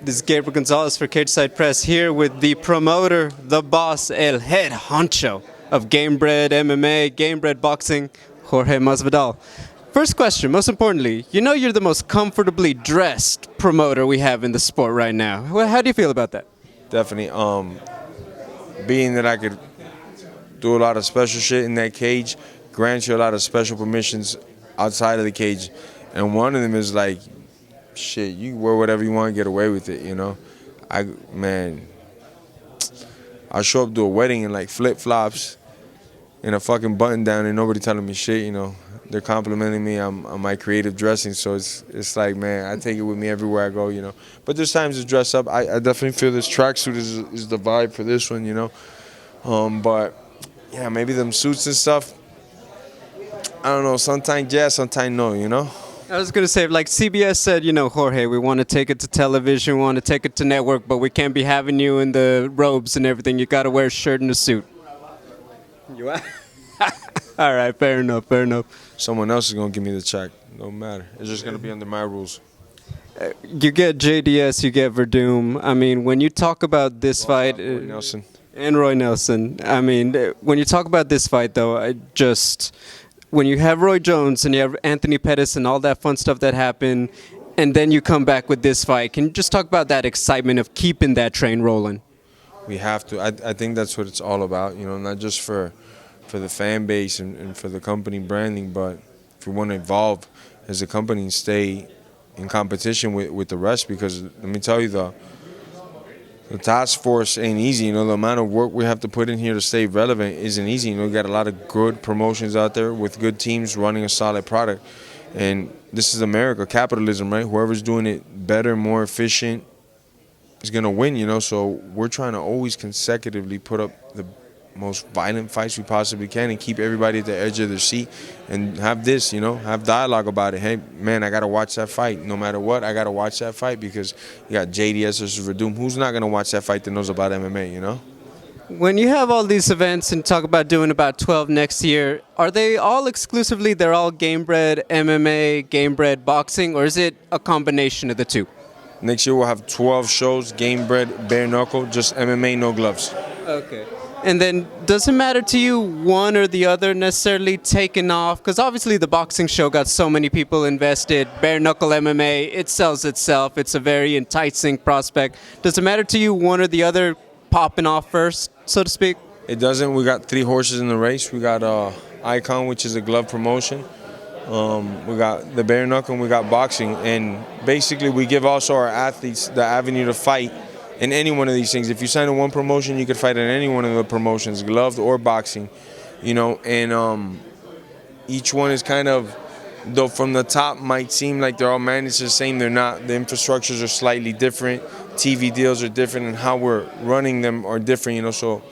This is Gabriel Gonzalez for Cage Side Press here with the promoter, the boss, el head honcho of Gamebred MMA, Gamebred Boxing, Jorge Masvidal. First question, most importantly, you know you're the most comfortably dressed promoter we have in the sport right now. How do you feel about that? Definitely. Being that I could do a lot of special shit in that cage, grants you a lot of special permissions outside of the cage. And one of them is like, shit, you wear whatever you want, get away with it, you know? I show up to a wedding in like flip-flops and a fucking button down and nobody telling me shit, you know? They're complimenting me on my creative dressing, so it's like, man, I take it with me everywhere I go, you know? But there's times to dress up. I definitely feel this tracksuit is the vibe for this one, you know? But, yeah, maybe them suits and stuff, I don't know, sometimes yes, sometimes no, you know? I was going to say, like CBS said, you know, Jorge, we want to take it to television, we want to take it to network, but we can't be having you in the robes and everything. You got to wear a shirt and a suit. You are? All right, fair enough, fair enough. Someone else is going to give me the check. No matter. It's just going to be under my rules. You get JDS, you get Werdum. I mean, when you talk about this fight... Roy Nelson. And Roy Nelson. I mean, when you talk about this fight, though, when you have Roy Jones and you have Anthony Pettis and all that fun stuff that happened, and then you come back with this fight, can you just talk about that excitement of keeping that train rolling? We have to. I think that's what it's all about, you know, not just for the fan base and for the company branding, but if we want to evolve as a company and stay in competition with the rest, because let me tell you, the task force ain't easy. You know, the amount of work we have to put in here to stay relevant isn't easy. You know, we got a lot of good promotions out there with good teams running a solid product. And this is America, capitalism, right? Whoever's doing it better, more efficient is going to win, you know? So we're trying to always consecutively put up the most violent fights we possibly can and keep everybody at the edge of their seat and have this, you know, have dialogue about it. Hey, man, I got to watch that fight. No matter what, I got to watch that fight because you got JDS versus Werdum. Who's not going to watch that fight that knows about MMA, you know? When you have all these events and talk about doing about 12 next year, are they all exclusively, they're all Gamebred MMA, Gamebred Boxing, or is it a combination of the two? Next year we'll have 12 shows, Gamebred, Bareknuckle, just MMA, no gloves. Okay. And then, does it matter to you one or the other necessarily taking off? Because obviously the boxing show got so many people invested. Bareknuckle MMA, it sells itself. It's a very enticing prospect. Does it matter to you one or the other popping off first, so to speak? It doesn't. We got 3 horses in the race. We got Icon, which is a glove promotion. We got the Bareknuckle, and we got boxing. And basically we give also our athletes the avenue to fight in any one of these things. If you sign in one promotion, you could fight in any one of the promotions, gloved or boxing, you know. And each one is kind of, though from the top might seem like they're all managed the same, they're not. The infrastructures are slightly different, TV deals are different, and how we're running them are different, you know. So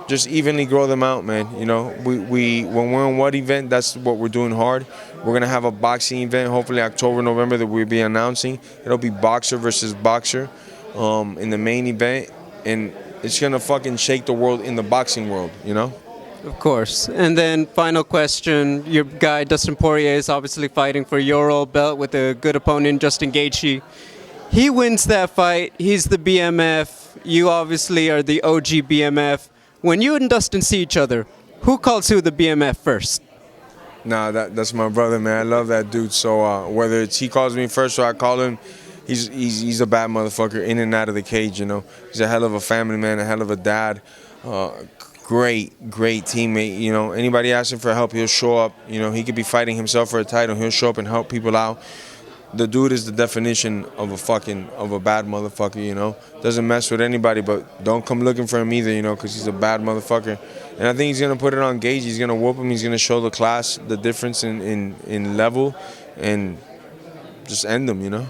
just evenly grow them out, man. You know, when we're on what event, that's what we're doing hard. We're going to have a boxing event, hopefully October, November, that we'll be announcing. It'll be boxer versus boxer in the main event. And it's going to fucking shake the world in the boxing world, you know? Of course. And then final question, your guy Dustin Poirier is obviously fighting for your old belt with a good opponent, Justin Gaethje. He wins that fight. He's the BMF. You obviously are the OG BMF. When you and Dustin see each other, who calls who the BMF first? Nah, that's my brother, man. I love that dude. So whether it's he calls me first or I call him, he's a bad motherfucker in and out of the cage, you know. He's a hell of a family man, a hell of a dad. Great teammate, you know. Anybody asking for help, he'll show up. You know, he could be fighting himself for a title. He'll show up and help people out. The dude is the definition of a bad motherfucker, you know. Doesn't mess with anybody, but don't come looking for him either, you know, because he's a bad motherfucker. And I think he's going to put it on Gage. He's going to whoop him. He's going to show the class the difference in level and just end him, you know.